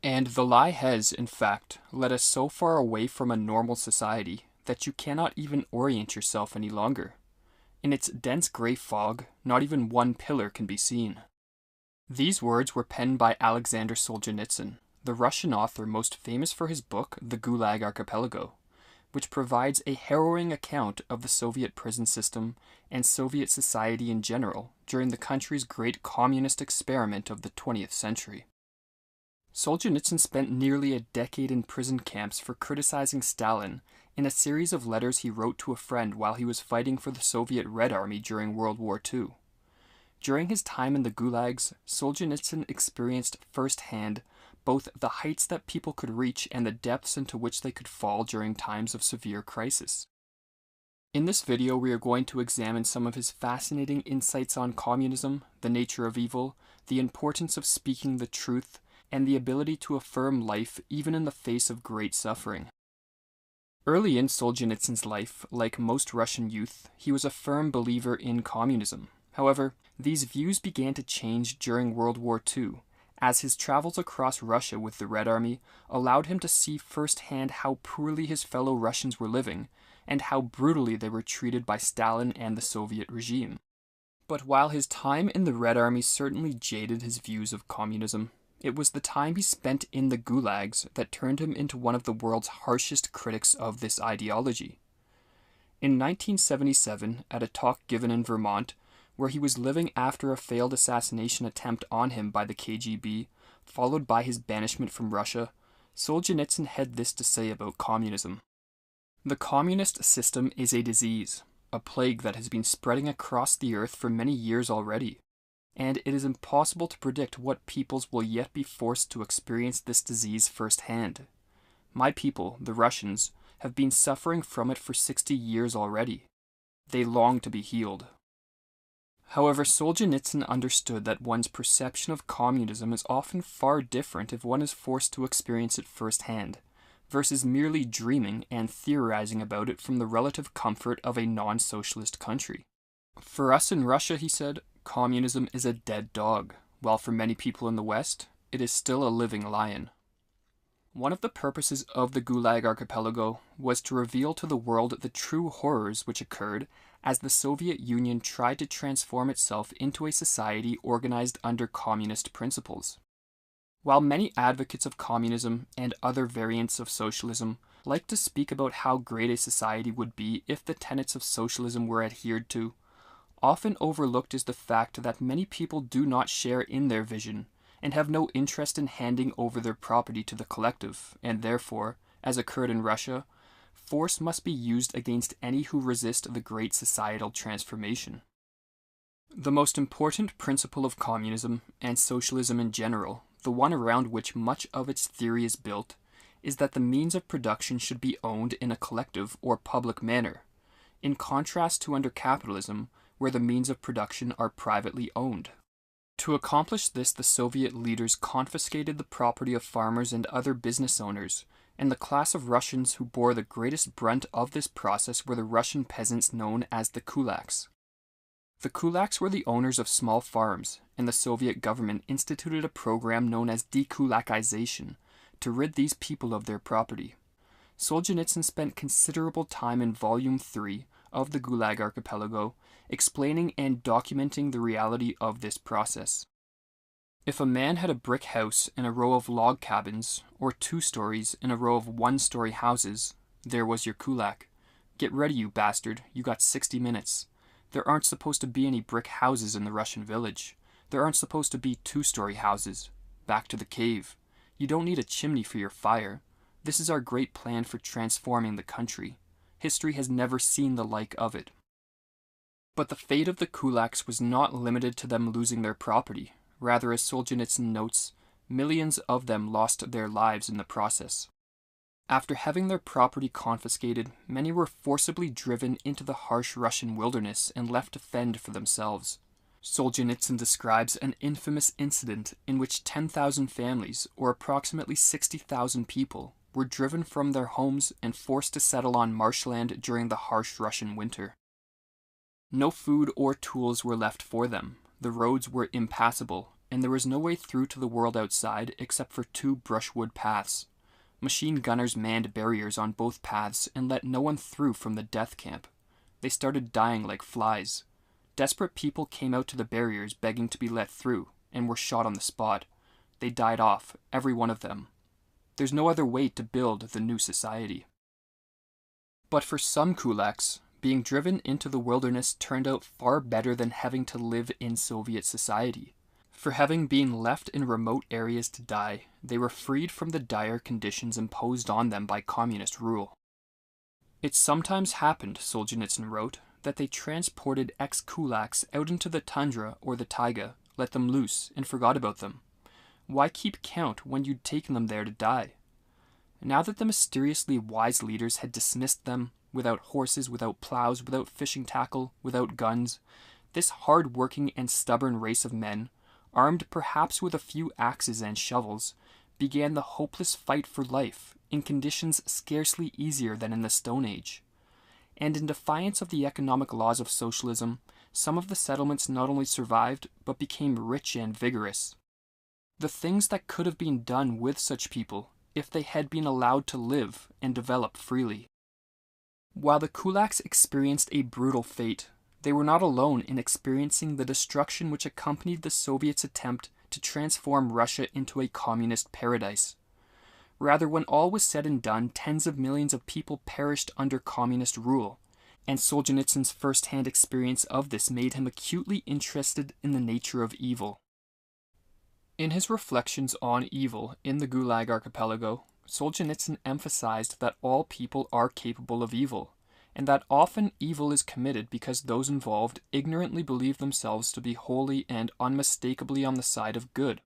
And the lie has, in fact, led us so far away from a normal society that you cannot even orient yourself any longer. In its dense gray fog, not even one pillar can be seen. These words were penned by Aleksandr Solzhenitsyn, the Russian author most famous for his book The Gulag Archipelago, which provides a harrowing account of the Soviet prison system and Soviet society in general during the country's great communist experiment of the 20th century. Solzhenitsyn spent nearly a decade in prison camps for criticizing Stalin in a series of letters he wrote to a friend while he was fighting for the Soviet Red Army during World War II. During his time in the gulags, Solzhenitsyn experienced firsthand both the heights that people could reach and the depths into which they could fall during times of severe crisis. In this video, we are going to examine some of his fascinating insights on communism, the nature of evil, the importance of speaking the truth, and the ability to affirm life even in the face of great suffering. Early in Solzhenitsyn's life, like most Russian youth, he was a firm believer in communism. However, these views began to change during World War II, as his travels across Russia with the Red Army allowed him to see firsthand how poorly his fellow Russians were living, and how brutally they were treated by Stalin and the Soviet regime. But while his time in the Red Army certainly jaded his views of communism, it was the time he spent in the gulags that turned him into one of the world's harshest critics of this ideology. In 1977, at a talk given in Vermont, where he was living after a failed assassination attempt on him by the KGB, followed by his banishment from Russia, Solzhenitsyn had this to say about communism. The communist system is a disease, a plague that has been spreading across the earth for many years already, and it is impossible to predict what peoples will yet be forced to experience this disease firsthand. My people, the Russians, have been suffering from it for 60 years already. They long to be healed. However, Solzhenitsyn understood that one's perception of communism is often far different if one is forced to experience it firsthand, versus merely dreaming and theorizing about it from the relative comfort of a non-socialist country. For us in Russia, he said, communism is a dead dog, while for many people in the West, it is still a living lion. One of the purposes of the Gulag Archipelago was to reveal to the world the true horrors which occurred as the Soviet Union tried to transform itself into a society organized under communist principles. While many advocates of communism and other variants of socialism like to speak about how great a society would be if the tenets of socialism were adhered to, often overlooked is the fact that many people do not share in their vision and have no interest in handing over their property to the collective, and therefore, as occurred in Russia, force must be used against any who resist the great societal transformation. The most important principle of communism, and socialism in general, the one around which much of its theory is built, is that the means of production should be owned in a collective or public manner, in contrast to under capitalism, where the means of production are privately owned. To accomplish this, the Soviet leaders confiscated the property of farmers and other business owners, and the class of Russians who bore the greatest brunt of this process were the Russian peasants known as the kulaks. The kulaks were the owners of small farms, and the Soviet government instituted a program known as dekulakization to rid these people of their property. Solzhenitsyn spent considerable time in Volume 3 of the Gulag Archipelago, explaining and documenting the reality of this process. If a man had a brick house in a row of log cabins, or 2 stories in a row of 1-story houses, there was your kulak. Get ready, you bastard, you got 60 minutes. There aren't supposed to be any brick houses in the Russian village. There aren't supposed to be 2-story houses. Back to the cave. You don't need a chimney for your fire. This is our great plan for transforming the country. History has never seen the like of it. But the fate of the kulaks was not limited to them losing their property. Rather, as Solzhenitsyn notes, millions of them lost their lives in the process. After having their property confiscated, many were forcibly driven into the harsh Russian wilderness and left to fend for themselves. Solzhenitsyn describes an infamous incident in which 10,000 families, or approximately 60,000 people, were driven from their homes and forced to settle on marshland during the harsh Russian winter. No food or tools were left for them. The roads were impassable, and there was no way through to the world outside except for 2 brushwood paths. Machine gunners manned barriers on both paths and let no one through from the death camp. They started dying like flies. Desperate people came out to the barriers begging to be let through, and were shot on the spot. They died off, every one of them. There's no other way to build the new society. But for some kulaks, being driven into the wilderness turned out far better than having to live in Soviet society. For having been left in remote areas to die, they were freed from the dire conditions imposed on them by communist rule. It sometimes happened, Solzhenitsyn wrote, that they transported ex-kulaks out into the tundra or the taiga, let them loose, and forgot about them. Why keep count when you'd taken them there to die? Now that the mysteriously wise leaders had dismissed them, without horses, without plows, without fishing tackle, without guns, this hard-working and stubborn race of men, armed perhaps with a few axes and shovels, began the hopeless fight for life, in conditions scarcely easier than in the Stone Age. And in defiance of the economic laws of socialism, some of the settlements not only survived, but became rich and vigorous. The things that could have been done with such people, if they had been allowed to live and develop freely. While the kulaks experienced a brutal fate, they were not alone in experiencing the destruction which accompanied the Soviets' attempt to transform Russia into a communist paradise. Rather, when all was said and done, tens of millions of people perished under communist rule, and Solzhenitsyn's first-hand experience of this made him acutely interested in the nature of evil. In his reflections on evil in the Gulag Archipelago, Solzhenitsyn emphasized that all people are capable of evil, and that often evil is committed because those involved ignorantly believe themselves to be wholly and unmistakably on the side of good.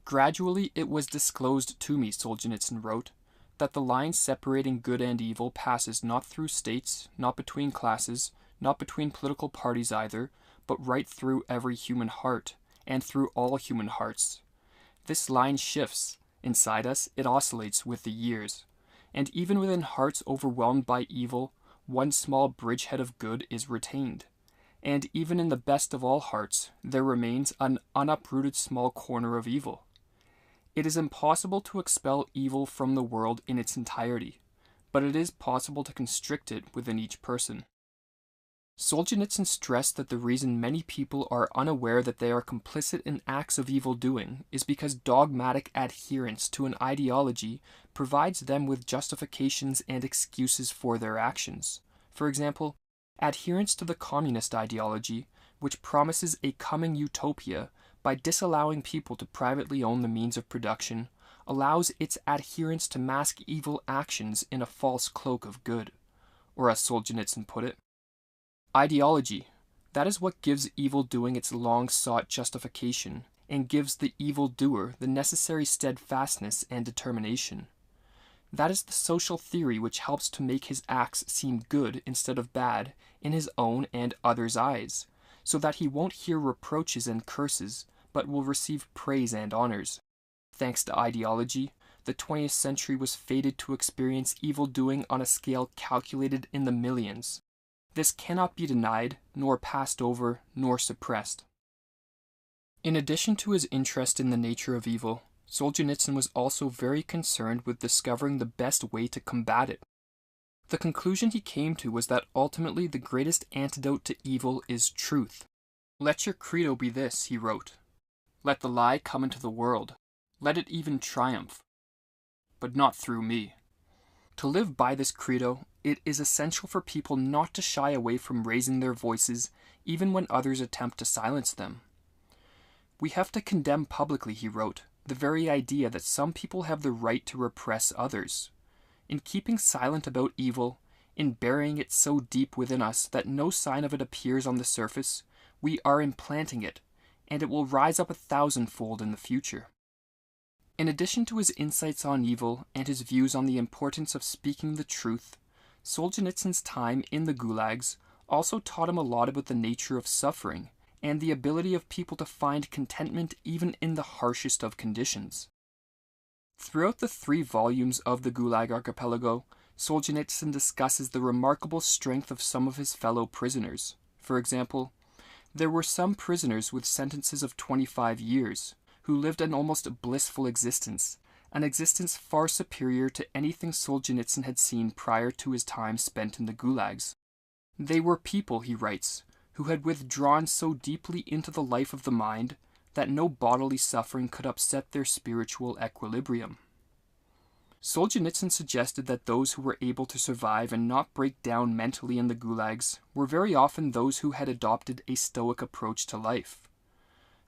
Gradually it was disclosed to me, Solzhenitsyn wrote, that the line separating good and evil passes not through states, not between classes, not between political parties either, but right through every human heart, and through all human hearts. This line shifts. Inside us, it oscillates with the years. And even within hearts overwhelmed by evil, one small bridgehead of good is retained. And even in the best of all hearts, there remains an unuprooted small corner of evil. It is impossible to expel evil from the world in its entirety, but it is possible to constrict it within each person. Solzhenitsyn stressed that the reason many people are unaware that they are complicit in acts of evil doing is because dogmatic adherence to an ideology provides them with justifications and excuses for their actions. For example, adherence to the communist ideology, which promises a coming utopia by disallowing people to privately own the means of production, allows its adherents to mask evil actions in a false cloak of good. Or as Solzhenitsyn put it, ideology, that is what gives evil doing its long-sought justification, and gives the evil-doer the necessary steadfastness and determination. That is the social theory which helps to make his acts seem good instead of bad in his own and others' eyes, so that he won't hear reproaches and curses, but will receive praise and honors. Thanks to ideology, the 20th century was fated to experience evil-doing on a scale calculated in the millions. This cannot be denied, nor passed over, nor suppressed. In addition to his interest in the nature of evil, Solzhenitsyn was also very concerned with discovering the best way to combat it. The conclusion he came to was that ultimately the greatest antidote to evil is truth. "Let your credo be this," he wrote. "Let the lie come into the world. Let it even triumph. But not through me." To live by this credo, it is essential for people not to shy away from raising their voices, even when others attempt to silence them. "We have to condemn publicly," he wrote, "the very idea that some people have the right to repress others. In keeping silent about evil, in burying it so deep within us that no sign of it appears on the surface, we are implanting it, and it will rise up 1,000-fold in the future." In addition to his insights on evil and his views on the importance of speaking the truth, Solzhenitsyn's time in the gulags also taught him a lot about the nature of suffering and the ability of people to find contentment even in the harshest of conditions. Throughout the 3 volumes of the Gulag Archipelago, Solzhenitsyn discusses the remarkable strength of some of his fellow prisoners. For example, There were some prisoners with sentences of 25 years who lived an almost blissful existence, an existence far superior to anything Solzhenitsyn had seen prior to his time spent in the gulags. They were people, he writes, who had withdrawn so deeply into the life of the mind that no bodily suffering could upset their spiritual equilibrium. Solzhenitsyn suggested that those who were able to survive and not break down mentally in the gulags were very often those who had adopted a stoic approach to life.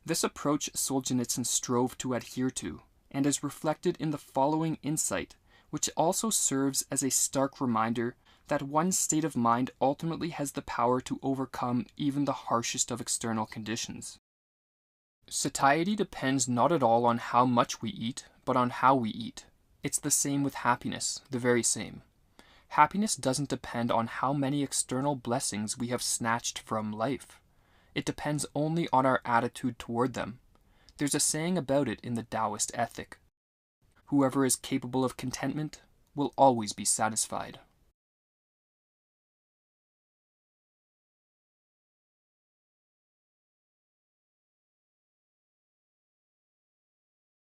This approach Solzhenitsyn strove to adhere to, and is reflected in the following insight, which also serves as a stark reminder that one's state of mind ultimately has the power to overcome even the harshest of external conditions. Satiety depends not at all on how much we eat, but on how we eat. It's the same with happiness, the very same. Happiness doesn't depend on how many external blessings we have snatched from life. It depends only on our attitude toward them. There's a saying about it in the Taoist ethic. Whoever is capable of contentment will always be satisfied.